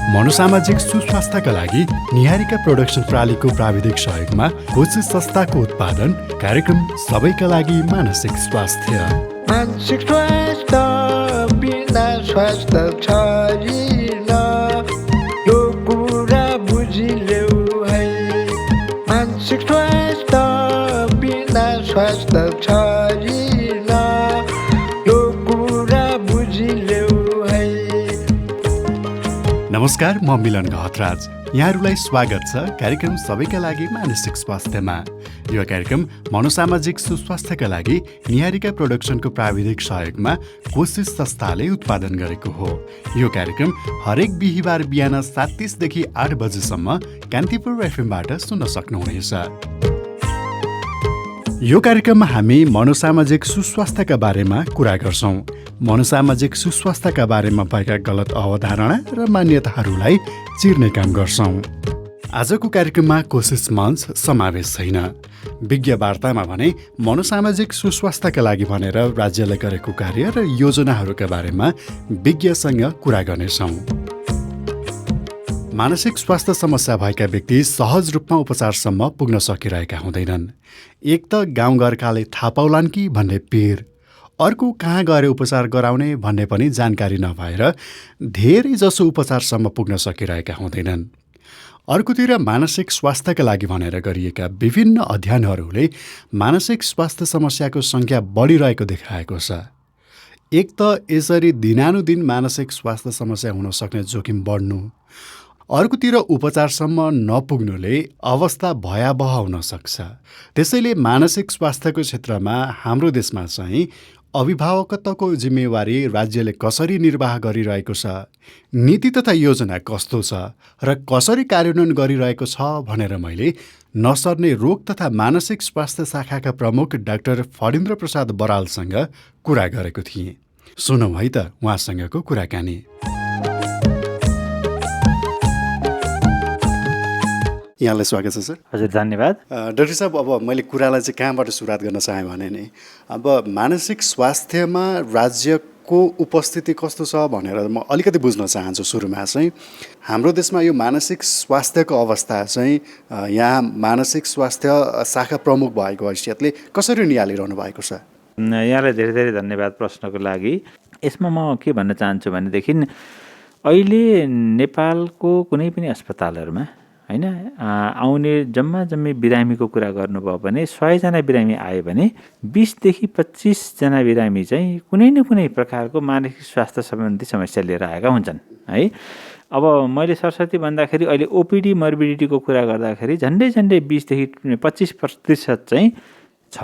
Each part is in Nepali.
मनोसामाजिक सुस्वास्थ्यका लागि निहारिका प्रोडक्सन प्रणालीको प्राविधिक सहयोगमा कोशी संस्थाको उत्पादन कार्यक्रम सबैका लागि मानसिक स्वास्थ्य। मानसिक स्वास्थ्य बिना स्वास्थ्य छैन, यो कुरा बुझिलेऊ है। मानसिक स्वास्थ्य बिना स्वास्थ्य छैन, यो कुरा बुझिलेऊ है। नमस्कार, म मिलन घतराज। यहाँहरूलाई स्वागत छ कार्यक्रम सबैका लागि मानसिक स्वास्थ्यमा। यो कार्यक्रम मनोसामाजिक सुस्वास्थ्यका लागि निहारिका प्रोडक्सनको प्राविधिक सहयोगमा कोशिश संस्थाले उत्पादन गरेको हो। यो कार्यक्रम हरेक बिहिबार बिहान 7:30 देखि 8 बजेसम्म कान्तिपुर एफएमबाट सुन्न सक्नुहुनेछ। यो कार्यक्रममा हामी मनोसामाजिक सुस्वास्थ्यका बारेमा कुरा गर्छौँ। मनोसामाजिक सुस्वास्थ्यका बारेमा भएका गलत अवधारणा र मान्यताहरूलाई चिर्ने काम गर्छौँ। आजको कार्यक्रममा कोशिश मञ्च समावेश छैन। विज्ञ वार्तामा भने मनोसामाजिक सुस्वास्थ्यका लागि भनेर राज्यले गरेको कार्य र योजनाहरूका बारेमा विज्ञसँग कुरा गर्नेछौँ। मानसिक स्वास्थ्य समस्या भएका व्यक्ति सहज रूपमा उपचारसम्म पुग्न सकिरहेका हुँदैनन्। एक त गाउँघरकाले थाहा पाउलान् कि भन्ने पिर, अर्को कहाँ गएर उपचार गराउने भन्ने पनि जानकारी नभएर धेरै जसो उपचारसम्म पुग्न सकिरहेका हुँदैनन्। अर्कोतिर मानसिक स्वास्थ्यका लागि भनेर गरिएका विभिन्न अध्ययनहरूले मानसिक स्वास्थ्य समस्याको सङ्ख्या बढिरहेको देखाएको छ। एक त यसरी दिनानुदिन मानसिक स्वास्थ्य समस्या हुन सक्ने जोखिम बढ्नु, अर्कोतिर उपचारसम्म नपुग्नुले अवस्था भयावह हुन सक्छ। त्यसैले मानसिक स्वास्थ्यको क्षेत्रमा हाम्रो देशमा चाहिँ अभिभावकत्वको जिम्मेवारी राज्यले कसरी निर्वाह गरिरहेको छ, नीति तथा योजना कस्तो छ र कसरी कार्यान्वयन गरिरहेको छ भनेर मैले नसर्ने रोग तथा मानसिक स्वास्थ्य शाखाका प्रमुख डाक्टर फणीन्द्र प्रसाद बरालसँग कुरा गरेको थिएँ। सुनौँ है त उहाँसँगको कुराकानी। यहाँलाई स्वागत छ सर। हजुर, धन्यवाद। डाक्टर साहब, अब मैले कुरालाई चाहिँ कहाँबाट सुरुवात गर्न चाहेँ भने नि अब मानसिक स्वास्थ्यमा राज्यको उपस्थिति कस्तो छ भनेर म अलिकति बुझ्न चाहन्छु। सुरुमा चाहिँ हाम्रो देशमा यो मानसिक स्वास्थ्यको अवस्था चाहिँ यहाँ मानसिक स्वास्थ्य शाखा प्रमुख भएको हैसियतले कसरी निहालिरहनु भएको छ? यहाँलाई धेरै धेरै धन्यवाद प्रश्नको लागि। यसमा म के भन्न चाहन्छु भनेदेखि अहिले नेपालको कुनै पनि अस्पतालहरूमा होइन आउने जम्मै बिरामीको कुरा गर्नुभयो भने 100जना बिरामी आयो भने 20देखि 25जना बिरामी चाहिँ कुनै न कुनै प्रकारको मानसिक स्वास्थ्य सम्बन्धी समस्या लिएर आएका हुन्छन् है। अब मैले सरस्वती भन्दाखेरि अहिले ओपिडी मर्बिडिटीको कुरा गर्दाखेरि झन्डै 20देखि 25% चाहिँ छ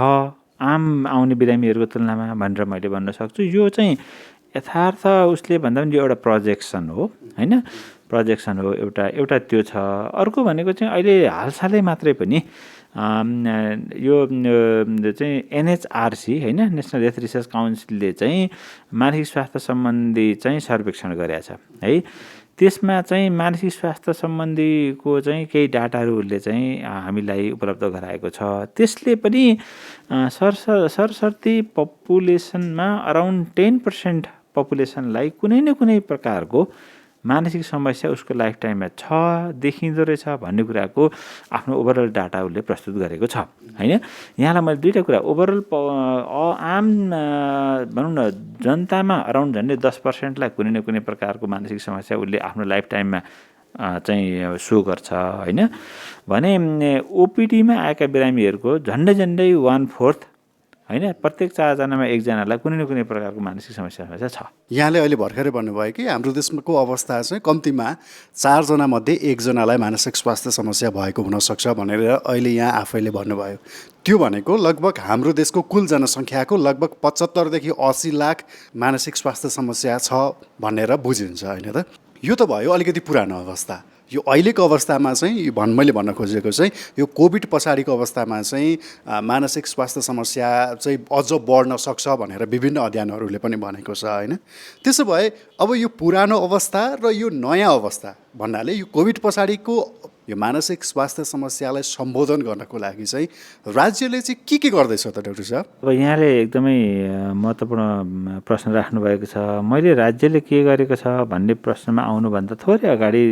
आम आउने बिरामीहरूको तुलनामा भनेर मैले भन्न सक्छु। यो चाहिँ यथार्थ उसले भन्दा पनि यो एउटा प्रोजेक्सन हो होइन, प्रोजेक्सन हो एउटा त्यो छ। अर्को भनेको चाहिँ अहिले हालसालै मात्रै पनि यो चाहिँ एनएचआरसी होइन, नेसनल हेल्थ रिसर्च काउन्सिलले चाहिँ मानसिक स्वास्थ्य सम्बन्धी चाहिँ सर्वेक्षण गरेको छ है। त्यसमा चाहिँ मानसिक स्वास्थ्य सम्बन्धीको चाहिँ केही डाटाहरू उसले चाहिँ हामीलाई उपलब्ध गराएको छ। त्यसले पनि सरसर्ती पपुलेसनमा अराउन्ड 10% पपुलेसनलाई कुनै न कुनै प्रकारको मानसिक समस्या उसको लाइफ टाइममा छ देखिँदो रहेछ भन्ने कुराको आफ्नो ओभरअल डाटा उसले प्रस्तुत गरेको छ होइन। यहाँलाई मैले दुईवटा कुरा ओभरअल आम भनौँ न जनतामा अराउन्ड झन्डै 10%लाई कुनै न कुनै प्रकारको मानसिक समस्या उसले आफ्नो लाइफ टाइममा चाहिँ सो गर्छ होइन भने ओपिडीमा आएका बिरामीहरूको झन्डै 1/4 होइन, प्रत्येक 4जनामा 1जनालाई कुनै न कुनै प्रकारको मानसिक समस्या छ। यहाँले अहिले भर्खरै भन्नुभयो कि हाम्रो देशको अवस्था चाहिँ कम्तीमा 4जना मध्ये 1जनालाई मानसिक स्वास्थ्य समस्या भएको हुनसक्छ भनेर अहिले यहाँ आफैले भन्नुभयो। त्यो भनेको लगभग हाम्रो देशको कुल जनसङ्ख्याको लगभग 75देखि 80 लाख मानसिक स्वास्थ्य समस्या छ भनेर बुझिन्छ होइन त। यो त भयो अलिकति पुरानो अवस्था। यो अहिलेको अवस्थामा चाहिँ मैले भन्न खोजेको चाहिँ यो कोभिड पछाडिको अवस्थामा चाहिँ मानसिक स्वास्थ्य समस्या चाहिँ अझ बढ्न सक्छ भनेर विभिन्न अध्ययनहरूले पनि भनेको छ होइन। त्यसो भए अब यो पुरानो अवस्था र यो नयाँ अवस्था भन्नाले यो कोभिड पछाडिको यो मानसिक स्वास्थ्य समस्यालाई सम्बोधन गर्नको लागि चाहिँ राज्यले चाहिँ के गर्दैछ त डाक्टर साहब? अब यहाँले एकदमै महत्त्वपूर्ण प्रश्न राख्नुभएको छ। मैले राज्यले के गरेको छ भन्ने प्रश्नमा आउनुभन्दा थोरै अगाडि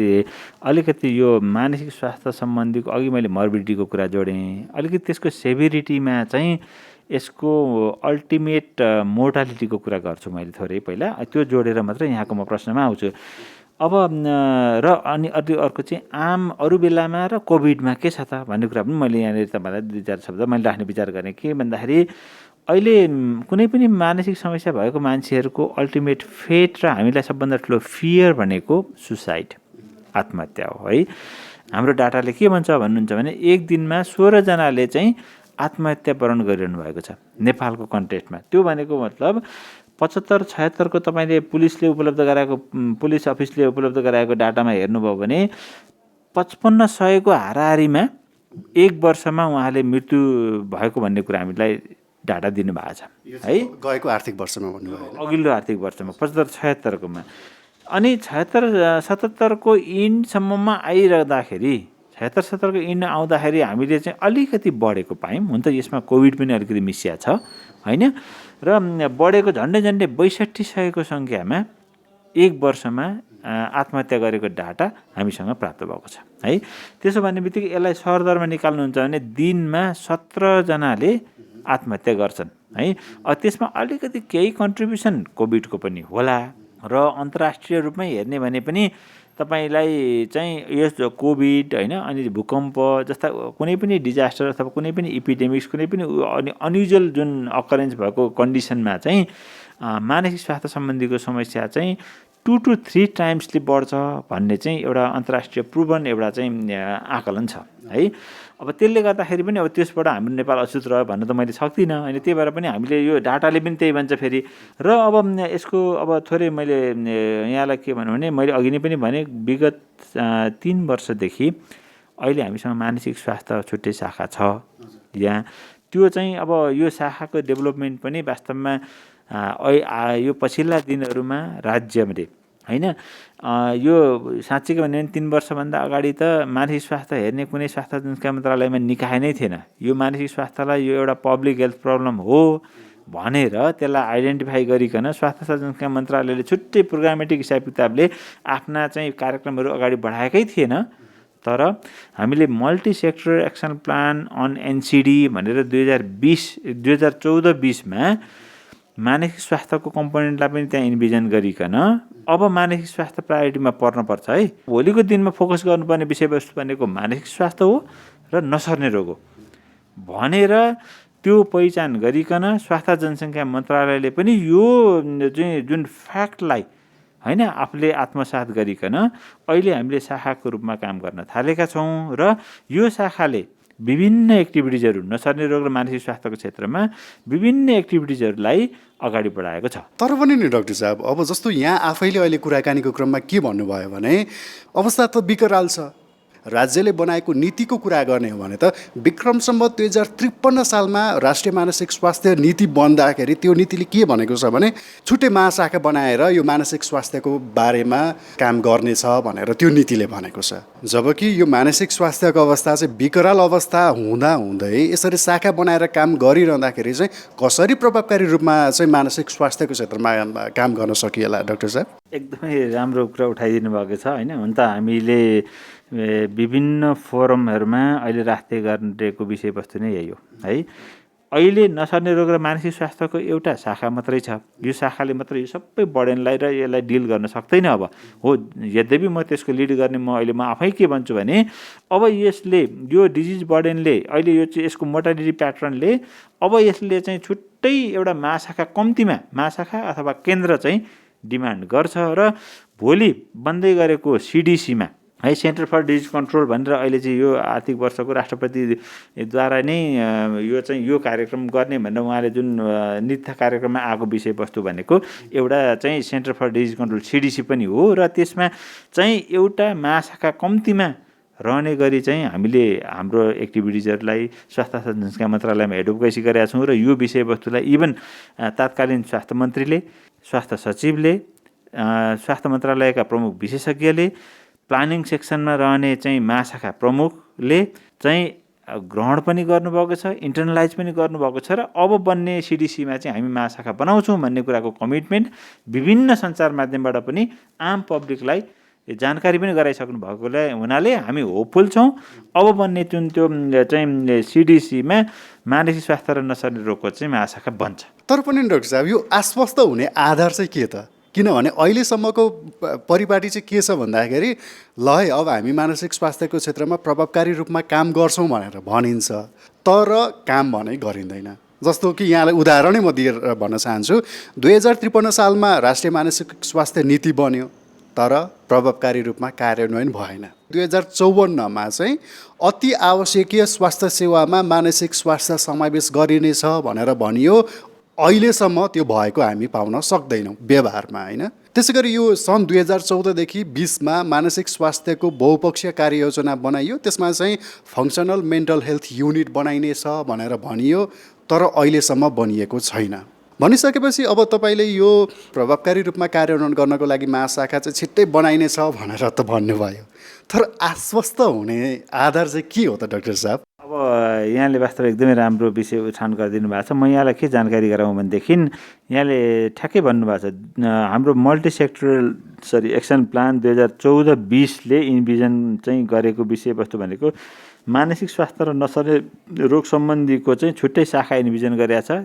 अलिकति यो मानसिक स्वास्थ्य सम्बन्धीको अघि मैले मर्बिडिटीको कुरा जोडेँ, अलिकति त्यसको सेभिरिटीमा चाहिँ यसको अल्टिमेट मोर्टालिटीको कुरा गर्छु मैले थोरै पहिला, त्यो जोडेर मात्रै यहाँको म प्रश्नमा आउँछु। अब र अनि अर्को चाहिँ आम अरू बेलामा र कोभिडमा के छ त भन्ने कुरा पनि मैले यहाँनिर तपाईँलाई 2-4 शब्द मैले राख्ने विचार गरेँ। के भन्दाखेरि अहिले कुनै पनि मानसिक समस्या भएको मान्छेहरूको अल्टिमेट फेट र हामीलाई सबभन्दा ठुलो फियर भनेको सुसाइड, आत्महत्या हो है। हाम्रो डाटाले के भन्छ भन्नुहुन्छ भने एक दिनमा 16 जनाले चाहिँ आत्महत्या वरण गरिरहनु भएको छ नेपालको कन्टेक्स्टमा। त्यो भनेको मतलब 75-76 को तपाईँले पुलिस अफिसले उपलब्ध गराएको डाटामा हेर्नुभयो भने 5500 को हाराहारीमा 1 वर्षमा उहाँले मृत्यु भएको भन्ने कुरा हामीलाई डाटा दिनुभएको छ है। गएको आर्थिक वर्षमा भन्नुभयो, अघिल्लो आर्थिक वर्षमा 75-76 कोमा। अनि 76-77 को इन्डसम्ममा आइरहँदाखेरि 76-77 को इन्ड आउँदाखेरि हामीले चाहिँ अलिकति बढेको पायौँ। हुन त यसमा कोभिड पनि अलिकति मिसिया छ होइन, र बढेको झन्डै 6200 को सङ्ख्यामा 1 वर्षमा आत्महत्या गरेको डाटा हामीसँग प्राप्त भएको छ है। त्यसो भन्ने बित्तिकै यसलाई सरदरमा निकाल्नुहुन्छ भने दिनमा 17 जनाले आत्महत्या गर्छन् है। त्यसमा अलिकति केही कन्ट्रिब्युसन कोभिडको पनि होला र अन्तर्राष्ट्रिय रूपमा हेर्ने भने पनि तपाईँलाई चाहिँ यस कोभिड होइन अनि भूकम्प जस्ता कुनै पनि डिजास्टर अथवा कुनै पनि इपिडेमिक्स कुनै पनि अनयुजुअल जुन अकरेन्स भएको कन्डिसनमा चाहिँ मानसिक स्वास्थ्य सम्बन्धीको समस्या चाहिँ 2 to 3 टाइम्सले बढ्छ भन्ने चाहिँ एउटा अन्तर्राष्ट्रिय प्रुभन एउटा चाहिँ आकलन छ है। अब त्यसले गर्दाखेरि पनि अब त्यसबाट हाम्रो नेपाल अछुत रह्यो भन्न त मैले सक्दिनँ होइन। त्यही भएर पनि हामीले यो डाटाले पनि त्यही भन्छ फेरि। र अब यसको अब थोरै मैले यहाँलाई के भनौँ भने मैले अघि नै पनि भने विगत 3 वर्षदेखि अहिले हामीसँग मानसिक स्वास्थ्य छुट्टै शाखा छ यहाँ। त्यो चाहिँ अब यो शाखाको डेभलपमेन्ट पनि वास्तवमा यो पछिल्ला दिनहरूमा राज्यले होइन यो साँच्चीको भन्यो भने 3 वर्षभन्दा अगाडि त मानसिक स्वास्थ्य हेर्ने कुनै स्वास्थ्य जनसङ्ख्या मन्त्रालयमा निकाय नै थिएन। यो मानसिक स्वास्थ्यलाई यो एउटा पब्लिक हेल्थ प्रब्लम हो भनेर त्यसलाई आइडेन्टिफाई गरिकन स्वास्थ्य जनसङ्ख्या मन्त्रालयले छुट्टै प्रोग्रामेटिक हिसाब किताबले आफ्ना चाहिँ कार्यक्रमहरू अगाडि बढाएकै थिएन। तर हामीले multi sector action plan on NCD भनेर 2014-20 मा मानसिक स्वास्थ्यको कम्पोनेन्टलाई पनि त्यहाँ इन्भिजन गरिकन अब मानसिक स्वास्थ्य प्रायोरिटीमा पर्नुपर्छ है। भोलिको दिनमा फोकस गर्नुपर्ने विषयवस्तु भनेको मानसिक स्वास्थ्य हो र नसर्ने रोग हो भनेर त्यो पहिचान गरिकन स्वास्थ्य जनसङ्ख्या मन्त्रालयले पनि यो जुन फ्याक्टलाई होइन आफूले आत्मसात गरिकन अहिले हामीले शाखाको रूपमा काम गर्न थालेका छौँ। र यो शाखाले विभिन्न एक्टिभिटिजहरू नसर्ने रोग र मानसिक स्वास्थ्यको क्षेत्रमा विभिन्न एक्टिभिटिजहरूलाई अगाडि बढाएको छ। तर पनि नि डाक्टर साहब, अब जस्तो यहाँ आफैले अहिले कुराकानीको क्रममा के भन्नुभयो भने अवस्था त विकराल छ। राज्यले बनाएको नीतिको कुरा गर्ने हो भने त विक्रम सम्वत 2053 सालमा राष्ट्रिय मानसिक स्वास्थ्य नीति बन्दाखेरि त्यो नीतिले के भनेको छ भने छुट्टै महाशाखा बनाएर यो मानसिक स्वास्थ्यको बारेमा काम गर्नेछ भनेर त्यो नीतिले भनेको छ। जबकि यो मानसिक स्वास्थ्यको अवस्था चाहिँ विकराल अवस्था हुँदै यसरी शाखा बनाएर काम गरिरहँदाखेरि चाहिँ कसरी प्रभावकारी रूपमा चाहिँ मानसिक स्वास्थ्यको क्षेत्रमा काम गर्न सकिएला डाक्टर साहब? एकदमै राम्रो कुरा उठाइदिनु भएको छ होइन। हुन त हामीले विभिन्न फोरमहरूमा अहिले राख्दै गरेको विषयवस्तु नै यही हो है। अहिले नसर्ने रोग र मानसिक स्वास्थ्यको एउटा शाखा मात्रै छ। यो शाखाले मात्र यो सबै बर्डनलाई र यसलाई डिल गर्न सक्दैन अब हो। यद्यपि म त्यसको लिड गर्ने म आफै के भन्छु भने अब यसले यो डिजिज बर्डनले अहिले यो चाहिँ यसको मोर्टालिटी प्याटर्नले अब यसले चाहिँ छुट्टै एउटा महाशाखा कम्तीमा महाशाखा अथवा केन्द्र चाहिँ डिमान्ड गर्छ। र भोलि बन्दै गरेको सिडिसीमा है सेन्टर फर डिजिज कन्ट्रोल भनेर अहिले चाहिँ यो आर्थिक वर्षको राष्ट्रपतिद्वारा नै यो कार्यक्रम गर्ने भनेर उहाँले जुन नीति कार्यक्रममा आएको विषयवस्तु भनेको एउटा चाहिँ centre for disease control CDC पनि हो। र त्यसमा चाहिँ एउटा महाशाखा कम्तीमा रहने गरी चाहिँ हामीले हाम्रो एक्टिभिटिजहरूलाई स्वास्थ्य जनसङ्ख्या मन्त्रालयमा एडभोकेसी गरेका छौँ। र यो विषयवस्तुलाई इभन तत्कालीन स्वास्थ्य मन्त्रीले, स्वास्थ्य सचिवले, स्वास्थ्य मन्त्रालयका प्रमुख विशेषज्ञले प्लानिङ सेक्सनमा रहने चाहिँ महाशाखा प्रमुखले चाहिँ ग्रहण पनि गर्नुभएको छ, इन्टर्नलाइज पनि गर्नुभएको छ र अब बन्ने सिडिसीमा चाहिँ हामी महाशाखा बनाउँछौँ भन्ने कुराको कमिटमेन्ट विभिन्न सञ्चार माध्यमबाट पनि आम पब्लिकलाई जानकारी पनि गराइसक्नु भएकोले हुनाले हामी होपफुल छौँ अब बन्ने त्यो चाहिँ सिडिसीमा मानसिक स्वास्थ्य र नसर्ने रोगको चाहिँ महाशाखा बन्छ। तर पनि डाक्टर साहब यो आश्वस्त हुने आधार चाहिँ के त? किनभने अहिलेसम्मको परिपाटी चाहिँ के छ भन्दाखेरि ल है अब हामी मानसिक स्वास्थ्यको क्षेत्रमा प्रभावकारी रूपमा काम गर्छौँ भनेर भनिन्छ, तर काम भने गरिँदैन। जस्तो कि यहाँलाई उदाहरणै म दिएर भन्न चाहन्छु, 2053 सालमा राष्ट्रिय मानसिक स्वास्थ्य नीति बन्यो तर प्रभावकारी रूपमा कार्यान्वयन भएन। 2054मा चाहिँ अति आवश्यकीय स्वास्थ्य सेवामा मानसिक स्वास्थ्य समावेश गरिनेछ भनेर भनियो, अहिलेसम्म त्यो भएको हामी पाउन सक्दैनौँ व्यवहारमा, होइन? त्यसै गरी यो सन् 2014देखि 20मा मानसिक स्वास्थ्यको बहुपक्षीय कार्ययोजना बनाइयो, त्यसमा चाहिँ फङ्सनल मेन्टल हेल्थ युनिट बनाइनेछ भनेर भनियो, तर अहिलेसम्म बनिएको छैन। भनिसकेपछि अब तपाईँले यो प्रभावकारी रूपमा कार्यान्वयन गर्नको लागि महाशाखा चाहिँ छिट्टै बनाइनेछ भनेर त भन्नुभयो, तर आश्वस्त हुने आधार चाहिँ के हो त डाक्टर साहब? अब यहाँले वास्तव एकदमै राम्रो विषय उठान गरिदिनु भएको छ। म यहाँलाई के जानकारी गराउँ भनेदेखि यहाँले ठ्याक्कै भन्नुभएको छ, हाम्रो मल्टिसेक्टरल एक्सन प्लान 2014-20ले इन्भिजन चाहिँ गरेको विषयवस्तु भनेको मानसिक स्वास्थ्य र नसर्ने रोग सम्बन्धीको चाहिँ छुट्टै शाखा इन्भिजन गरेका छ।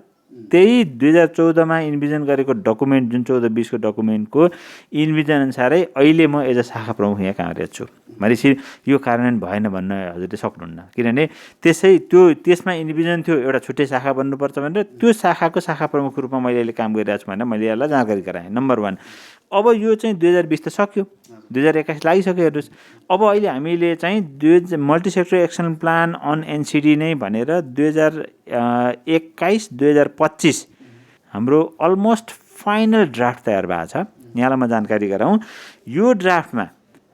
त्यही 2014मा इन्भिजन गरेको डकुमेन्ट जुन 14-20को डकुमेन्टको इन्भिजन अनुसारै अहिले म एज अ शाखा प्रमुख यहाँ कार्यरत छु भनेपछि यो कार्यान्वयन भएन भन्न हजुरले सक्नुहुन्न, किनभने त्यसमा इन्भिजन थियो एउटा छुट्टै शाखा बन्नुपर्छ भनेर त्यो शाखाको शाखा प्रमुखको रूपमा मैले अहिले काम गरिरहेको छु भनेर मैले यसलाई जानकारी गराएँ। नम्बर 1, अब यो चाहिँ 2020 त सक्यो, 2021 लागिसक्यो हेर्नुहोस्। अब अहिले हामीले चाहिँ मल्टिसेक्टर एक्सन प्लान अन एनसिडी नै भनेर 2021-2025 हाम्रो अलमोस्ट फाइनल ड्राफ्ट तयार भएको छ। यहाँलाई म जानकारी गराउँ, यो ड्राफ्टमा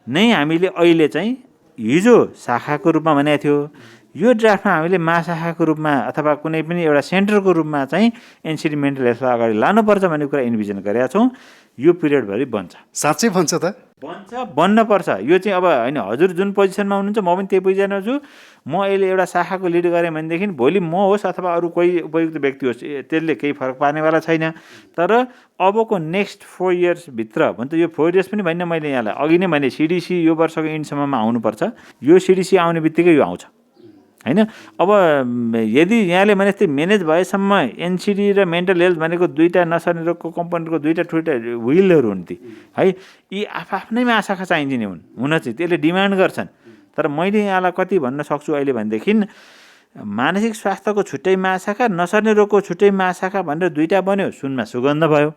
नै हामीले अहिले चाहिँ हिजो शाखाको रूपमा भनेको थियो, यो ड्राफ्टमा हामीले महाशाखाको रूपमा अथवा कुनै पनि एउटा सेन्टरको रूपमा चाहिँ एनसिडी मेन्टल हेल्थलाई अगाडि लानुपर्छ भन्ने कुरा इन्भिजन गरेका छौँ। यो पिरियडभरि बन्छ। साँच्चै बन्छ त? बन्नपर्छ। यो चाहिँ अब होइन, हजुर जुन पोजिसनमा हुनुहुन्छ म पनि त्यही पोजिसनमा छु। म अहिले एउटा शाखाको लिड गरेँ भनेदेखि भोलि म होस् अथवा अरू कोही उपयुक्त व्यक्ति होस् त्यसले केही फरक पार्नेवाला छैन। तर अबको नेक्स्ट 4 इयर्सभित्र भन्छ, यो 4 इयर्स पनि भन्न मैले यहाँलाई अघि नै भने सिडिसी यो वर्षको इन्डसम्ममा आउनुपर्छ। यो सिडिसी आउने बित्तिकै यो आउँछ, होइन? अब यदि यहाँले भने जस्तै म्यानेज भएसम्म एनसिडी र मेन्टल हेल्थ भनेको दुईवटा नसर्ने रोगको कम्पोनेन्टको दुईवटा ठुल्टा व्हिलहरू हुन् ती, है? यी आफ्नै महाशाखा चाहिने हुन चाहिँ त्यसले डिमान्ड गर्छन्। तर मैले यहाँलाई कति भन्न सक्छु अहिले भनेदेखि मानसिक स्वास्थ्यको छुट्टै महाशाखा, नसर्ने रोगको छुट्टै महाशाखा भनेर दुईवटा बन्यो, सुनमा सुगन्ध भयो।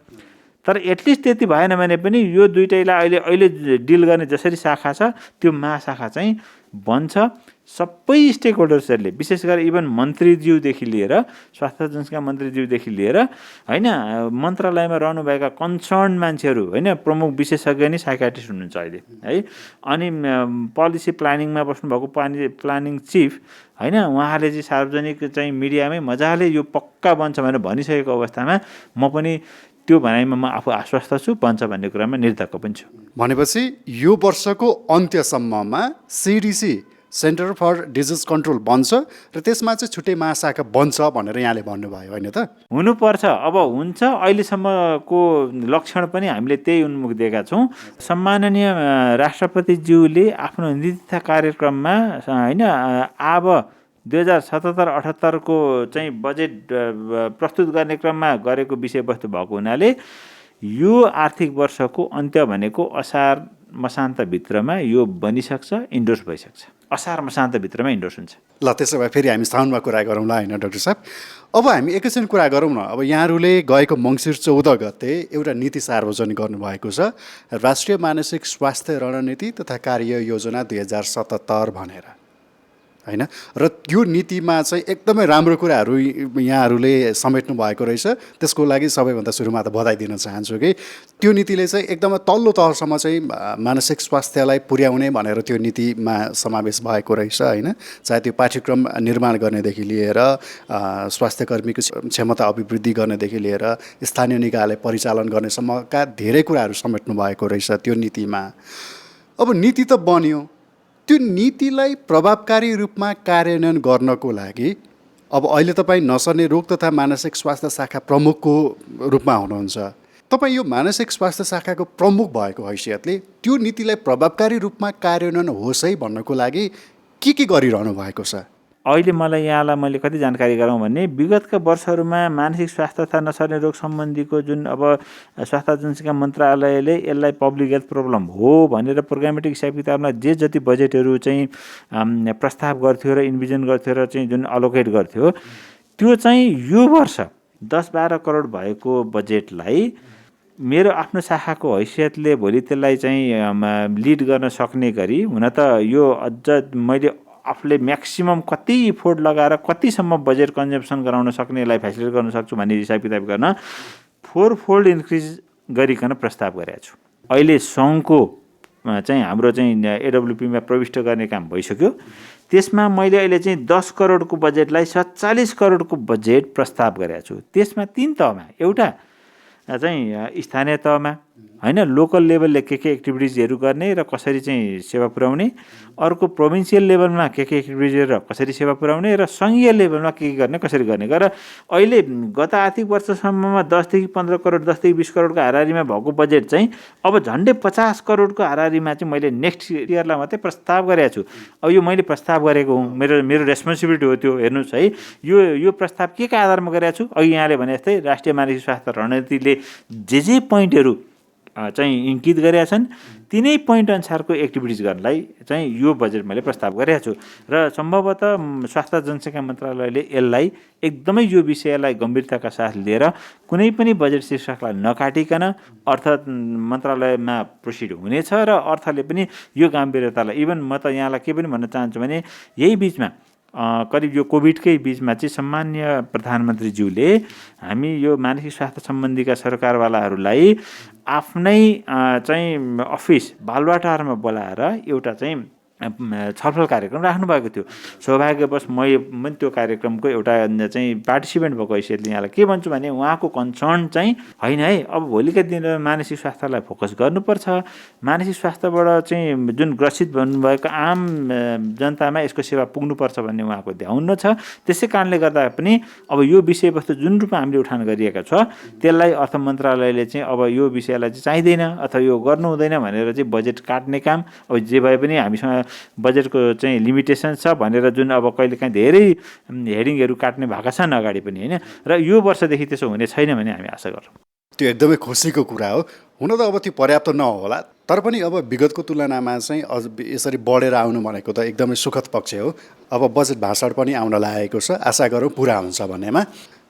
तर एटलिस्ट त्यति भएन भने पनि यो दुईटैलाई अहिले डिल गर्ने जसरी शाखा छ त्यो महाशाखा चाहिँ बन्छ। सबै स्टेक होल्डर्सहरूले विशेष गरेर इभन मन्त्रीज्यूदेखि लिएर स्वास्थ्य जनसङ्ख्या मन्त्रीज्यूदेखि लिएर होइन मन्त्रालयमा रहनुभएका कन्सर्न मान्छेहरू, होइन, प्रमुख विशेषज्ञ नै साइकाट्रिस्ट हुनुहुन्छ अहिले, है? अनि पोलिसी प्लानिङमा बस्नुभएको प्लानिङ चिफ, होइन, उहाँले चाहिँ सार्वजनिक चाहिँ मिडियामै मजाले यो पक्का बन्छ भनेर भनिसकेको अवस्थामा म पनि त्यो भनाइमा म आफू आश्वस्त छु, बन्छ भन्ने कुरामा निर्धक्क पनि छु। भनेपछि यो वर्षको अन्त्यसम्ममा CDC centre for disease control बन्छ र त्यसमा चाहिँ छुट्टै महाशाखा बन्छ भनेर यहाँले भन्नुभयो, होइन त? हुनुपर्छ। अब हुन्छ, अहिलेसम्मको लक्षण पनि हामीले त्यही उन्मुख दिएका छौँ। सम्माननीय राष्ट्रपतिज्यूले आफ्नो नीति कार्यक्रममा, होइन, अब 2077-78 को चाहिँ बजेट प्रस्तुत गर्ने क्रममा गरेको विषयवस्तु भएको हुनाले यो आर्थिक वर्षको अन्त्य भनेको असार मसान्तभित्रमा यो बनिसक्छ, इन्डोर्स भइसक्छ। असार मसान्तभित्रमा इन्डोर्स हुन्छ। ल, त्यसो भए फेरि हामी साउन्डमा कुरा गरौँला, होइन डाक्टर साहब? अब हामी एकैछिन कुरा गरौँ न। अब यहाँहरूले गएको मङ्सिर 14 गते एउटा नीति सार्वजनिक गर्नुभएको छ, राष्ट्रिय मानसिक स्वास्थ्य रणनीति तथा कार्य योजना 2077 भनेर, होइन? र त्यो नीतिमा चाहिँ एकदमै राम्रो कुराहरू यहाँहरूले समेट्नु भएको रहेछ। त्यसको लागि सबैभन्दा सुरुमा त बधाई दिन चाहन्छु कि त्यो नीतिले चाहिँ एकदमै तल्लो तहसम्म चाहिँ मानसिक स्वास्थ्यलाई पुर्याउने भनेर त्यो नीतिमा समावेश भएको रहेछ, होइन? चाहे त्यो पाठ्यक्रम निर्माण गर्नेदेखि लिएर स्वास्थ्यकर्मीको क्षमता अभिवृद्धि गर्नेदेखि लिएर स्थानीय निकायलाई परिचालन गर्नेसम्मका धेरै कुराहरू समेट्नु भएको रहेछ त्यो नीतिमा। अब नीति त बन्यो, त्यो नीतिलाई प्रभावकारी रूपमा कार्यान्वयन गर्नको लागि अब अहिले तपाईँ नसर्ने रोग तथा मानसिक स्वास्थ्य शाखा प्रमुखको रूपमा हुनुहुन्छ। तपाईँ यो मानसिक स्वास्थ्य शाखाको प्रमुख भएको हैसियतले त्यो नीतिलाई प्रभावकारी रूपमा कार्यान्वयन होस् है भन्नको लागि के गरिरहनु भएको छ? अहिले मलाई यहाँलाई मैले कति जानकारी गराउँ भने विगतका वर्षहरूमा मानसिक स्वास्थ्य तथा नसर्ने रोग सम्बन्धीको जुन अब स्वास्थ्य जनसङ्ख्या मन्त्रालयले यसलाई पब्लिक हेल्थ प्रब्लम हो भनेर प्रोग्रामेटिक हिसाब किताबमा जे जति बजेटहरू चाहिँ प्रस्ताव गर्थ्यो र इन्भिजन गर्थ्यो र चाहिँ जुन अलोकेट गर्थ्यो त्यो चाहिँ यो वर्ष 10-12 करोड भएको बजेटलाई मेरो आफ्नो शाखाको हैसियतले भोलि त्यसलाई चाहिँ लिड गर्न सक्ने गरी, हुन त यो अझ मैले आफूले म्याक्सिमम कति इफोर्ट लगाएर कतिसम्म बजेट कन्जम्सन गराउन सक्ने, यसलाई फेसिलिटेट गर्न सक्छु भन्ने हिसाब किताब गर्न 4 फोल्ड इन्क्रिज गरिकन प्रस्ताव गरेको छु। अहिले सङ्घको चाहिँ हाम्रो चाहिँ एडब्लुपीमा प्रविष्ट गर्ने काम भइसक्यो। त्यसमा मैले अहिले चाहिँ 10 करोडको बजेटलाई 47 करोडको बजेट प्रस्ताव गरेको छु। त्यसमा 3 तहमा, एउटा चाहिँ स्थानीय तहमा हैन लोकल लेभलले के एक्टिभिटिजहरू गर्ने र कसरी चाहिँ सेवा पुर्याउने, अर्को प्रोभिन्सियल लेभलमा के एक्टिभिटिजहरू र कसरी सेवा पुर्याउने, र सङ्घीय लेभलमा के गर्ने कसरी गर्ने गरेर अहिले गत आर्थिक वर्षसम्ममा 10 देखि 15 करोड 10 देखि 20 करोडको हाराहारीमा भएको बजेट चाहिँ अब झन्डै 50 करोडको हाराहारीमा चाहिँ मैले नेक्स्ट इयरलाई मात्रै प्रस्ताव गरेको छु। अब यो मैले प्रस्ताव गरेको हुँ, मेरो रेस्पोन्सिबिलिटी हो त्यो। हेर्नुहोस् है, यो प्रस्ताव के आधारमा गरेको छु? अघि यहाँले भने जस्तै राष्ट्रिय मानसिक स्वास्थ्य रणनीतिले जे पोइन्टहरू चाहिँ इङ्कित गरेका छन् तिनै पोइन्ट अनुसारको एक्टिभिटिज गर्नलाई चाहिँ यो बजेट मैले प्रस्ताव गरेको छु। र सम्भवतः स्वास्थ्य जनसङ्ख्या मन्त्रालयले यसलाई एकदमै यो विषयलाई गम्भीरताका साथ लिएर कुनै पनि बजेट शीर्षकलाई नकाटिकन अर्थ मन्त्रालयमा प्रोसिड हुनेछ र अर्थले पनि यो गम्भीरतालाई, इभन म त यहाँलाई के पनि भन्न चाहन्छु भने यही बिचमा करिब यो कोभिडकै बिचमा चाहिँ सम्मान्य प्रधानमन्त्रीज्यूले हामी यो मानसिक स्वास्थ्य सम्बन्धीका सरकारवालाहरूलाई आफ्नै चाहिँ अफिस बालुवाटारमा बोलाएर एउटा चाहिँ छलफल कार्यक्रम राख्नुभएको थियो। सौभाग्यवश म पनि त्यो कार्यक्रमको एउटा चाहिँ पार्टिसिपेन्ट भएको हैसियतले यहाँलाई के भन्छु भने उहाँको कन्सर्न चाहिँ होइन है, अब भोलिका दिनमा मानसिक स्वास्थ्यलाई फोकस गर्नुपर्छ, मानसिक स्वास्थ्यबाट चाहिँ जुन ग्रसित भन्नुभएको आम जनतामा यसको सेवा पुग्नुपर्छ भन्ने उहाँको ध्यान छ। त्यसै कारणले गर्दा पनि अब यो विषयवस्तु जुन रूपमा हामीले उठान गरिएका छ त्यसलाई अर्थ मन्त्रालयले चाहिँ अब यो विषयलाई चाहिँ चाहिँदैन अथवा यो गर्नु हुँदैन भनेर चाहिँ बजेट काट्ने काम, अब जे भए पनि हामीसँग बजेटको चाहिँ लिमिटेसन छ भनेर जुन अब कहिलेकाहीँ धेरै हेडिङहरू काट्ने भएका छन् अगाडि पनि होइन, र यो वर्षदेखि त्यसो हुने छैन भन्ने हामी आशा गरौँ। त्यो एकदमै खुसीको कुरा हो। हुन त अब त्यो पर्याप्त नहोला, तर पनि अब विगतको तुलनामा चाहिँ अझ यसरी बढेर आउनु भनेको त एकदमै सुखद पक्ष हो। अब बजेट भाषण पनि आउन लागेको छ, आशा गरौँ पुरा हुन्छ भन्नेमा।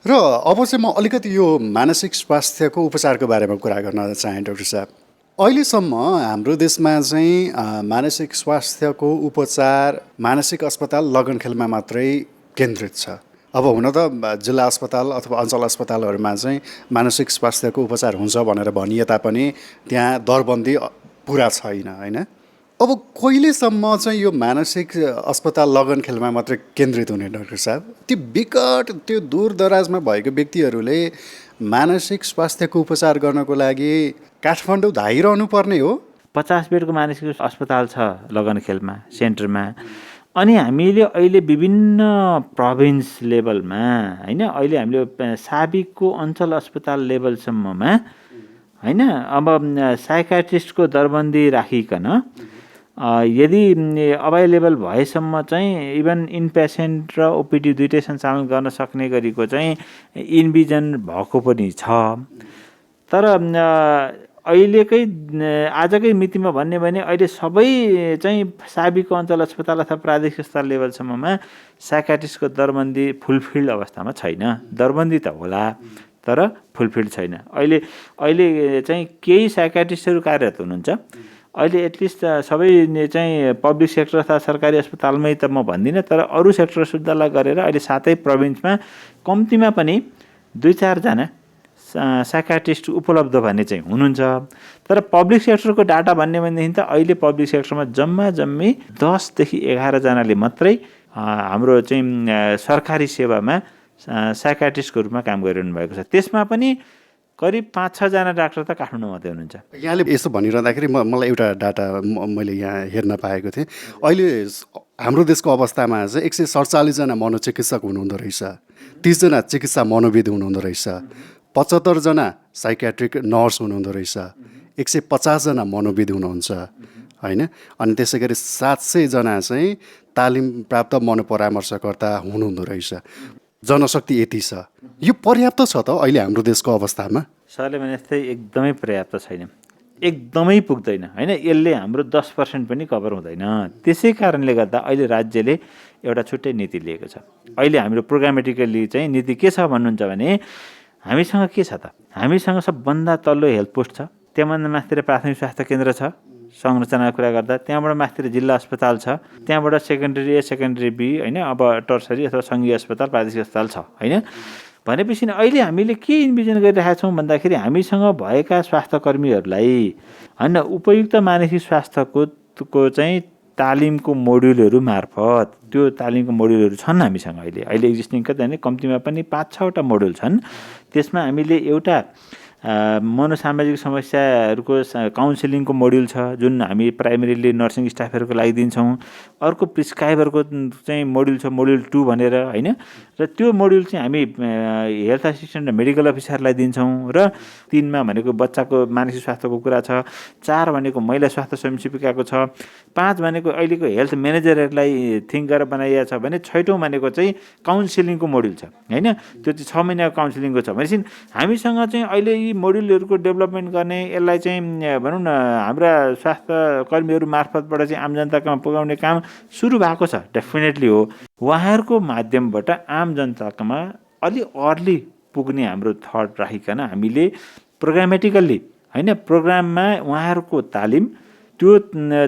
र अब चाहिँ म अलिकति यो मानसिक स्वास्थ्यको उपचारको बारेमा कुरा गर्न चाहेँ डाक्टर साहब। अहिलेसम्म हाम्रो देशमा चाहिँ मानसिक स्वास्थ्यको उपचार मानसिक अस्पताल लगनखेलमा मात्रै केन्द्रित छ। अब हुन त जिल्ला अस्पताल अथवा अञ्चल अस्पतालहरूमा चाहिँ मानसिक स्वास्थ्यको उपचार हुन्छ भनेर भनिए तापनि त्यहाँ दरबन्दी पुरा छैन होइन। अब कहिलेसम्म चाहिँ यो मानसिक अस्पताल लगनखेलमा मात्रै केन्द्रित हुने डाक्टर साहब? त्यो विकट त्यो दूरदराजमा भएको व्यक्तिहरूले मानसिक स्वास्थ्यको उपचार गर्नको लागि काठमाडौँ धाइरहनु पर्ने हो? 50 बेडको मानसिक अस्पताल छ लगनखेलमा सेन्टरमा। अनि हामीले अहिले विभिन्न प्रोभिन्स लेभलमा होइन, अहिले हामीले साबिकको अञ्चल अस्पताल लेभलसम्ममा होइन, अब साइकाट्रिस्टको दरबन्दी राखिकन यदि अभाइलेबल भएसम्म चाहिँ इभन इनपेसेन्ट र ओपिडी दुइटै सञ्चालन गर्न सक्ने गरीको चाहिँ इन्भिजन भएको पनि छ। तर अहिलेकै आजकै मितिमा भन्ने भने अहिले सबै चाहिँ साबिकको अञ्चल अस्पताल अथवा प्रादेशिक अस्पताल लेभलसम्ममा साइकाट्रिस्टको दरबन्दी फुलफिल्ड अवस्थामा छैन। दरबन्दी त होला तर फुलफिल्ड छैन। अहिले चाहिँ केही साइकाट्रिस्टहरू कार्यरत हुनुहुन्छ। अहिले एटलिस्ट सबै चाहिँ पब्लिक सेक्टर अथवा सरकारी अस्पतालमै त म भन्दिनँ, तर अरू सेक्टर सुविधालाई गरेर अहिले 7 प्रोभिन्समा कम्तीमा पनि 2-4 जना साइकाट्रिस्ट उपलब्ध भन्ने चाहिँ हुनुहुन्छ। तर पब्लिक सेक्टरको डाटा भन्ने भनेदेखि त अहिले पब्लिक सेक्टरमा जम्मी 10 देखि 11 जनाले मात्रै हाम्रो चाहिँ सरकारी सेवामा साइकाट्रिस्टको रूपमा काम गरिरहनु भएको छ। त्यसमा पनि करिब 5-6 जना डाक्टर त काठमाडौँ मात्रै हुनुहुन्छ। यहाँले यसो भनिरहँदाखेरि मलाई एउटा डाटा मैले यहाँ हेर्न पाएको थिएँ। अहिले हाम्रो देशको अवस्थामा चाहिँ 147 जना मनोचिकित्सक हुनुहुँदो रहेछ, 30 जना चिकित्सा मनोविद हुनुहुँदो रहेछ, 75 जना साइकियाट्रिक नर्स हुनुहुँदो रहेछ, 150 जना मनोविद हुनुहुन्छ होइन। अनि त्यसै गरी 700 जना चाहिँ तालिम प्राप्त मनोपरामर्शकर्ता हुनुहुँदो रहेछ। जनशक्ति यति छ, यो पर्याप्त छ त अहिले हाम्रो देशको अवस्थामा? सरले भने जस्तै एकदमै पर्याप्त छैन, एकदमै पुग्दैन होइन। यसले हाम्रो 10% पनि कभर हुँदैन। त्यसै कारणले गर्दा अहिले राज्यले एउटा छुट्टै नीति लिएको छ। अहिले हाम्रो प्रोग्रामेटिकली चाहिँ नीति के छ भन्नुहुन्छ भने हामीसँग के छ त, हामीसँग सबभन्दा तल्लो हेल्थ पोस्ट छ, त्यहाँभन्दा माथितिर प्राथमिक स्वास्थ्य केन्द्र छ संरचनाको कुरा गर्दा, त्यहाँबाट माथितिर जिल्ला अस्पताल छ, त्यहाँबाट सेकेन्डरी ए सेकेन्डरी बी होइन, अब टर्सरी अथवा सङ्घीय अस्पताल प्रादेशिक अस्पताल छ होइन। भनेपछि अहिले हामीले के इन्भिजन गरिरहेका छौँ भन्दाखेरि हामीसँग भएका स्वास्थ्यकर्मीहरूलाई होइन उपयुक्त मानसिक स्वास्थ्यको चाहिँ तालिमको मोड्युलहरू मार्फत, त्यो तालिमको मोड्युलहरू छन् हामीसँग अहिले एक्जिस्टिङ कति कम्तीमा पनि 5-6वटा मोड्युल छन्। त्यसमा हामीले एउटा मनोसामाजिक समस्याहरूको काउन्सिलिङको मोड्युल छ जुन हामी प्राइमेरीली नर्सिङ स्टाफहरूको लागि दिन्छौँ। अर्को प्रिस्क्राइबरको चाहिँ मोड्युल छ, मोड्युल 2 भनेर होइन। र त्यो मोड्युल चाहिँ हामी हेल्थ असिस्टेन्ट र मेडिकल अफिसरलाई दिन्छौँ। र 3मा भनेको बच्चाको मानसिक स्वास्थ्यको कुरा छ, 4 भनेको महिला स्वास्थ्य स्वयंसेविकाको छ, 5 भनेको अहिलेको हेल्थ म्यानेजरहरूलाई थिङ्क गरेर बनाइएको छ भने 6औँ भनेको चाहिँ काउन्सिलिङको मोड्युल छ होइन। त्यो चाहिँ 6 महिनाको काउन्सिलिङको छ भनेपछि हामीसँग चाहिँ अहिले यी मोड्युलहरूको डेभलपमेन्ट गर्ने, यसलाई चाहिँ भनौँ न हाम्रा स्वास्थ्य कर्मीहरू मार्फतबाट चाहिँ आम जनतामा पुर्याउने काम सुरु भएको छ, डेफिनेटली हो। उहाँहरूको माध्यमबाट आम जनतामा अलि अर्ली पुग्ने हाम्रो थट राखिकन हामीले प्रोग्रामेटिकल्ली होइन, प्रोग्राममा उहाँहरूको तालिम, त्यो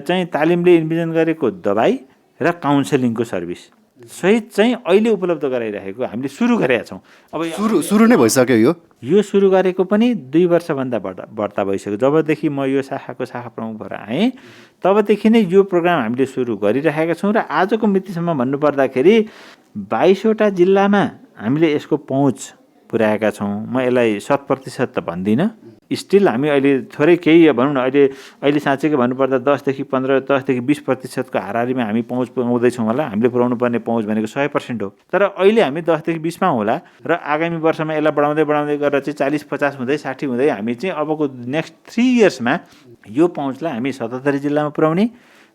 चाहिँ तालिमले इन्भिजन गरेको दबाई र काउन्सिलिङको सर्भिस सहित चाहिँ अहिले उपलब्ध गराइरहेको हामीले सुरु गरेका छौँ। अब सुरु नै भइसक्यो। यो सुरु गरेको पनि 2 वर्षभन्दा बढ्ता भइसक्यो। जबदेखि म यो शाखाको शाखा प्रमुख भएर आएँ तबदेखि नै यो प्रोग्राम हामीले सुरु गरिरहेका छौँ। र आजको मितिसम्म भन्नुपर्दाखेरि 22वटा जिल्लामा हामीले यसको पहुँच पुर्याएका छौँ। म यसलाई 100% त भन्दिनँ, स्टिल हामी अहिले थोरै केही भनौँ न, अहिले साँच्चै भन्नुपर्दा 10 देखि 20% हाराहारीमा हामी पहुँच पुऱ्याउँदैछौँ होला। हामीले पुऱ्याउनु पर्ने पहुँच भनेको 100% हो। तर अहिले हामी 10 देखि 20मा होला र आगामी वर्षमा यसलाई बढाउँदै गरेर चाहिँ 40-50 हुँदै 60 हुँदै हामी चाहिँ अबको नेक्स्ट 3 इयर्समा यो पहुँचलाई हामी 77 जिल्लामा पुऱ्याउने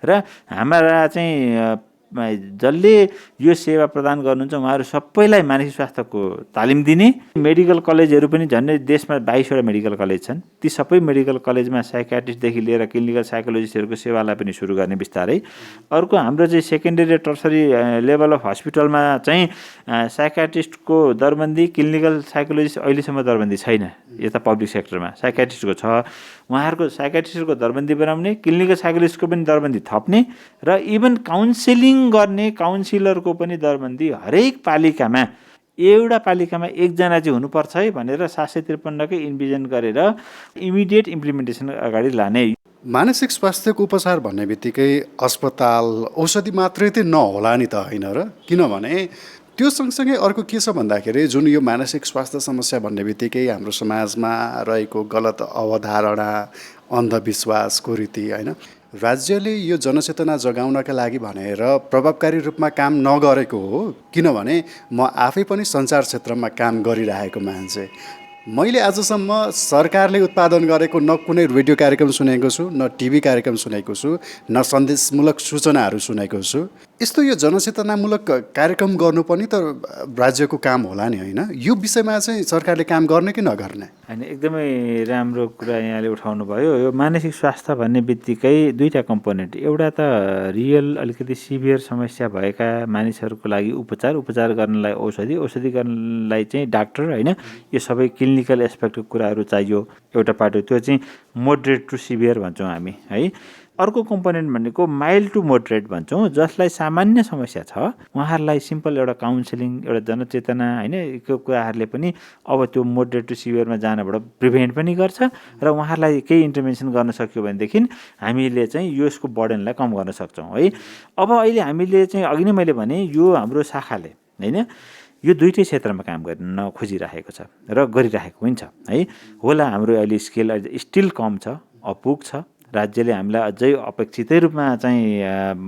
र हाम्रा चाहिँ जसले यो सेवा प्रदान गर्नुहुन्छ उहाँहरू सबैलाई मानसिक स्वास्थ्यको तालिम दिने। मेडिकल कलेजहरू पनि झन्डै देशमा 22वटा मेडिकल कलेज छन्। ती सबै मेडिकल कलेजमा साइकियाट्रिस्टदेखि लिएर क्लिनिकल साइकोलोजिस्टहरूको सेवालाई पनि सुरु गर्ने बिस्तारै। अर्को हाम्रो चाहिँ सेकेन्डरी र टर्सरी लेभल अफ हस्पिटलमा चाहिँ साइकियाट्रिस्टको दरबन्दी, क्लिनिकल साइकोलोजिस्ट अहिलेसम्म दरबन्दी छैन यता पब्लिक सेक्टरमा। साइकियाट्रिस्टको छ, उहाँहरूको साइकियाट्रिस्टको दरबन्दी बनाउने, क्लिनिकल साइकोलोजिस्टको पनि दरबन्दी थप्ने र इभन काउन्सिलिङ गर्ने काउन्सिलरको पनि दरबन्दी हरेक पालिकामा, एउटा पालिकामा 1 जना चाहिँ हुनुपर्छ है भनेर 753कै इन्भिजन गरेर इमिडिएट इम्प्लिमेन्टेसन अगाडि लाने। मानसिक स्वास्थ्यको उपचार भन्ने बित्तिकै अस्पताल औषधि मात्रै त नहोला नि त होइन र? किनभने त्यो सँगसँगै अर्को के छ भन्दाखेरि जुन यो मानसिक स्वास्थ्य समस्या भन्ने बित्तिकै हाम्रो समाजमा रहेको गलत अवधारणा, अन्धविश्वास, कुरीति होइन, राज्यले यो जनचेतना जगाउनका लागि भनेर प्रभावकारी रूपमा काम नगरेको हो। किनभने म आफै पनि सञ्चार क्षेत्रमा काम गरिरहेको मान्छे, मैले आजसम्म सरकारले उत्पादन गरेको न कुनै रेडियो कार्यक्रम सुनेको छु, न टिभी कार्यक्रम सुनेको छु, न सन्देशमूलक सूचनाहरू सुनेको छु। यस्तो यो जनचेतनामूलक कार्यक्रम गर्नु पनि त राज्यको काम होला नि होइन? यो विषयमा चाहिँ सरकारले काम गर्ने कि नगर्ने? होइन, एकदमै राम्रो कुरा यहाँले उठाउनु भयो। यो मानसिक स्वास्थ्य भन्ने बित्तिकै 2टा कम्पोनेन्ट, एउटा त रियल अलिकति सिभियर समस्या भएका मानिसहरूको लागि उपचार गर्नलाई औषधि गर्नलाई चाहिँ डाक्टर होइन, यो सबै क्लिनिकल एस्पेक्टको कुराहरू चाहियो एउटा पार्ट हो। त्यो चाहिँ मोडरेट टु सिभियर भन्छौँ हामी है। अर्को कम्पोनेन्ट भनेको माइल्ड टु मोडरेट भन्छौँ, जसलाई सामान्य समस्या छ उहाँहरूलाई सिम्पल एउटा काउन्सिलिङ, एउटा जनचेतना होइन यो कुराहरूले पनि अब त्यो मोडरेट टु सिभियरमा जानबाट प्रिभेन्ट पनि गर्छ र उहाँहरूलाई केही इन्टरभेन्सन गर्न सक्यो भनेदेखि हामीले चाहिँ यसको बर्डनलाई कम गर्न सक्छौँ है। अब अहिले हामीले चाहिँ अघि नै मैले भने यो हाम्रो शाखाले होइन यो दुईटै क्षेत्रमा काम गर्न खोजिरहेको छ र गरिरहेको पनि छ है। होला हाम्रो अहिले स्केल स्टिल कम छ, अपुग छ, राज्यले हामीलाई अझै अपेक्षितै रूपमा चाहिँ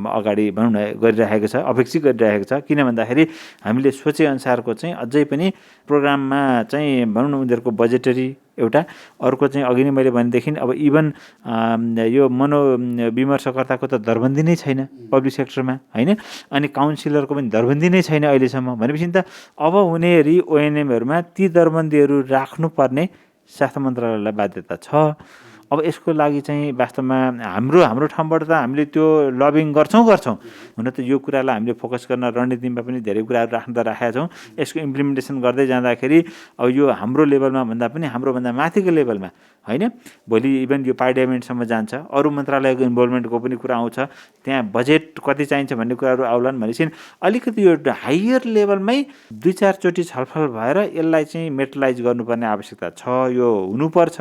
अगाडि भनौँ न गरिरहेको छ, अपेक्षित गरिरहेको छ। किन भन्दाखेरि हामीले सोचेअनुसारको चाहिँ अझै पनि प्रोग्राममा चाहिँ भनौँ न उनीहरूको बजेटरी एउटा, अर्को चाहिँ अघि नै मैले भनेदेखि अब इभन यो मनोविमर्शकर्ताको त दरबन्दी नै छैन पब्लिक सेक्टरमा होइन, अनि काउन्सिलरको पनि दरबन्दी नै छैन अहिलेसम्म। भनेपछि त अब हुनेहरू ओएनएमहरूमा ती दरबन्दीहरू राख्नुपर्ने स्वास्थ्य मन्त्रालयलाई बाध्यता छ। अब यसको लागि चाहिँ वास्तवमा हाम्रो ठाउँबाट त हामीले त्यो लबिङ गर्छौँ। हुन त यो कुरालाई हामीले फोकस गर्न रणनीतिमा पनि धेरै कुराहरू राखेका छौँ। यसको इम्प्लिमेन्टेसन गर्दै जाँदाखेरि अब यो हाम्रो लेभलमा भन्दा पनि हाम्रोभन्दा माथिको लेभलमा होइन, भोलि इभन यो पार्लियामेन्टसम्म जान्छ, अरू मन्त्रालयको इन्भल्भमेन्टको पनि कुरा आउँछ, त्यहाँ बजेट कति चाहिन्छ भन्ने कुराहरू आउलान् भनेपछि अलिकति यो हायर लेभलमै 2-4 चोटि छलफल भएर यसलाई चाहिँ मेटलाइज गर्नुपर्ने आवश्यकता छ। यो हुनुपर्छ।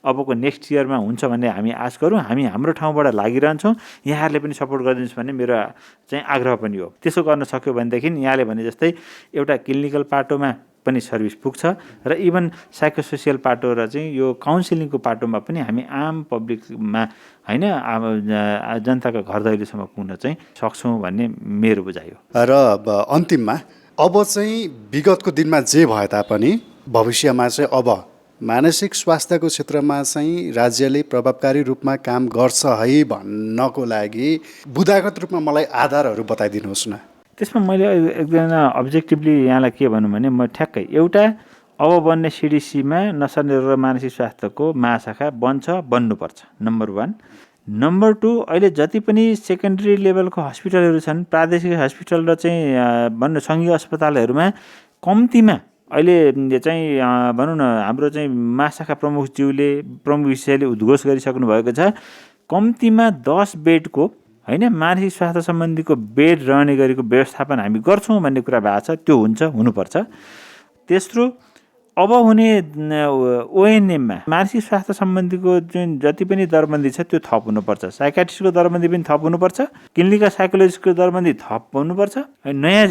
अबको नेक्स्ट इयरमा हुन्छ भन्ने हामी आश गरौँ। हामी हाम्रो ठाउँबाट लागिरहन्छौँ, यहाँहरूले पनि सपोर्ट गरिदिनुहोस् भन्ने मेरो चाहिँ आग्रह पनि हो। त्यसो गर्न सक्यो भनेदेखि यहाँले भने जस्तै एउटा क्लिनिकल पाटोमा पनि सर्भिस पुग्छ र इभन साइकोसोसियल पाटो र चाहिँ यो काउन्सिलिङको पाटोमा पनि हामी आम पब्लिकमा होइन जनताको घर दैलोसम्म पुग्न चाहिँ सक्छौँ भन्ने मेरो बुझाइ हो। र अन्तिममा अब चाहिँ विगतको दिनमा जे भए तापनि भविष्यमा चाहिँ अब मानसिक स्वास्थ्यको क्षेत्रमा चाहिँ राज्यले प्रभावकारी रूपमा काम गर्छ है भन्नको लागि बुदागत रूपमा मलाई आधारहरू बताइदिनुहोस् न। त्यसमा मैले एकदम अब्जेक्टिभली यहाँलाई के भनौँ भने म ठ्याक्कै एउटा अब बन्ने सिडिसीमा नसा निरोग र मानसिक स्वास्थ्यको महाशाखा बन्नुपर्छ, नम्बर 1। नम्बर 2, अहिले जति पनि सेकेन्डरी लेभलको हस्पिटलहरू छन्, प्रादेशिक हस्पिटल र चाहिँ भनौँ सङ्घीय अस्पतालहरूमा कम्तीमा अहिले चाहिँ भनौँ न हाम्रो चाहिँ महाशाखा प्रमुख विषयले उद्घोष गरिसक्नु भएको छ, कम्तीमा 10 बेडको होइन मानसिक स्वास्थ्य सम्बन्धीको बेड रहने गरेको व्यवस्थापन हामी गर्छौँ भन्ने कुरा भएको छ। त्यो हुनुपर्छ। तेस्रो, अब हुने ओएनएममा मानसिक स्वास्थ्य सम्बन्धीको जुन जति पनि दरबन्दी छ त्यो थप हुनुपर्छ। साइकाट्रिस्टको दरबन्दी पनि थप हुनुपर्छ, क्लिनिकल साइकोलोजिस्टको दरबन्दी थप हुनुपर्छ, नयाँ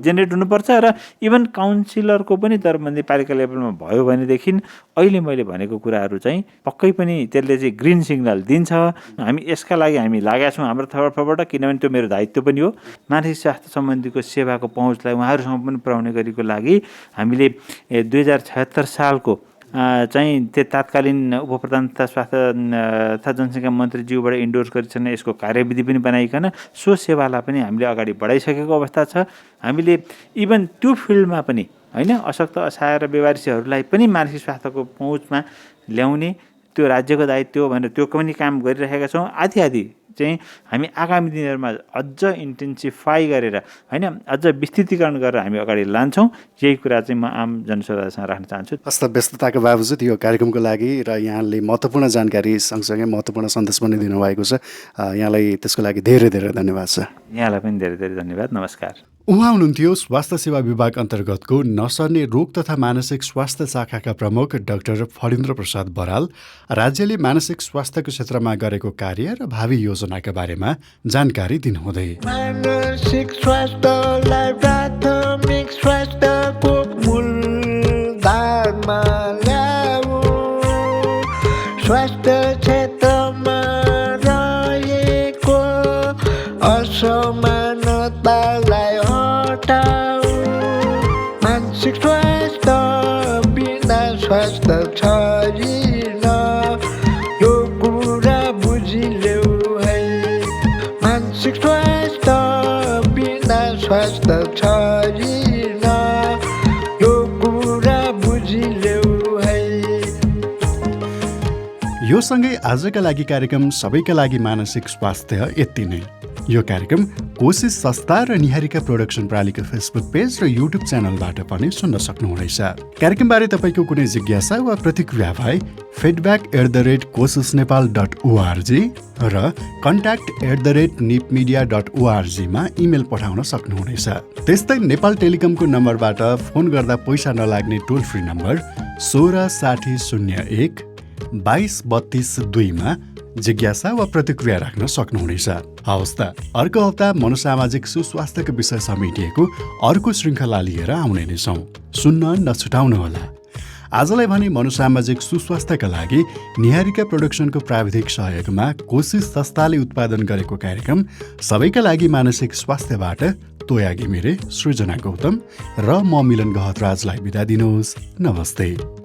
जेनेरेट हुनुपर्छ र इभन काउन्सिलरको पनि दरबन्दी पालिका लेभलमा भयो भनेदेखि अहिले मैले भनेको कुराहरू चाहिँ पक्कै पनि त्यसले चाहिँ ग्रिन सिग्नल दिन्छ। हामी यसका लागि हामी लागेका छौँ हाम्रो तर्फबाट, किनभने त्यो मेरो दायित्व पनि हो। मानसिक स्वास्थ्य सम्बन्धीको सेवाको पहुँचलाई उहाँहरूसम्म पनि पुर्याउने गरेको लागि हामीले 2076 सालको चाहिँ त्यो तात्कालीन उपप्रधान तथा स्वास्थ्य तथा जनसङ्ख्या मन्त्रीज्यूबाट इन्डोर्स गरिछन्। यसको कार्यविधि पनि बनाइकन सो सेवालाई पनि हामीले अगाडि बढाइसकेको अवस्था छ। हामीले इभन त्यो फिल्डमा पनि होइन अशक्त असहाय र बेवारिसीहरूलाई पनि मानसिक स्वास्थ्यको पहुँचमा ल्याउने त्यो राज्यको दायित्व हो भनेर त्यो पनि काम गरिरहेका छौँ। आदि चाहिँ हामी आगामी दिनहरूमा अझ इन्टेन्सिफाई गरेर होइन अझ विस्तृतीकरण गरेर हामी अगाडि लान्छौँ। यही कुरा चाहिँ म आम जनसमुदायसँग राख्न चाहन्छु। हस्त व्यस्तताको बावजुद यो कार्यक्रमको लागि र यहाँले महत्त्वपूर्ण जानकारी सँगसँगै महत्त्वपूर्ण सन्देश पनि दिनुभएको छ। यहाँलाई त्यसको लागि धेरै धेरै धन्यवाद छ। यहाँलाई पनि धेरै धेरै धन्यवाद। नमस्कार। उहाँ हुनुहुन्थ्यो स्वास्थ्य सेवा विभाग अन्तर्गतको नसर्ने रोग तथा मानसिक स्वास्थ्य शाखाका प्रमुख डाक्टर फणीन्द्र प्रसाद बराल। राज्यले मानसिक स्वास्थ्यको क्षेत्रमा गरेको कार्य र भावी योजनाका बारेमा जानकारी दिनुहुँदै मानसिक स्वास्थ्यलाई प्राथमिक स्वास्थ्यको मूलधारमा ल्याऊ, स्वास्थ्य क्षेत्रमा रहेको असमानतालाई हटाऊ। मानसिक स्वास्थ्य बिना स्वास्थ्य छैन, यो कुरा बुझिलेऊ है। मानसिक स्वास्थ्य बिना स्वास्थ्य छैन, यो कुरा बुझिलेऊ है। यो सँगै आजका लागि कार्यक्रम सबैका लागि मानसिक स्वास्थ्य यति नै। यो कार्यक्रम कोशिश संस्था र निहारिका प्रोडक्सन प्रालीको फेसबुक पेज र युट्युब च्यानलबाट पनि सुन्न सक्नुहुनेछ। कार्यक्रमबारे तपाईँको कुनै जिज्ञासा वा प्रतिक्रिया भए feedback@kosisnepal.org र contact@nipmedia.org मा इमेल पठाउन सक्नुहुनेछ। त्यस्तै नेपाल टेलिकमको नम्बरबाट फोन गर्दा पैसा नलाग्ने टोल फ्री नम्बर 16 60 01 22 32 2 मा जिज्ञासा वा प्रतिक्रिया राख्न सक्नुहुनेछ। हवस् त, अर्को हप्ता मनोसामाजिक सुस्वास्थ्यको विषय समेटिएको अर्को श्रृङ्खला लिएर आउने नै छौँ। सुन्न नछुटाउनुहोला। आजलाई भने मनोसामाजिक सुस्वास्थ्यका लागि निहारिका प्रोडक्सनको प्राविधिक सहयोगमा कोशिश संस्थाले उत्पादन गरेको कार्यक्रम सबैका लागि मानसिक स्वास्थ्यबाट तोया घिमिरे, सृजना गौतम र म मिलन गहतराजलाई बिदा दिनुहोस्। नमस्ते।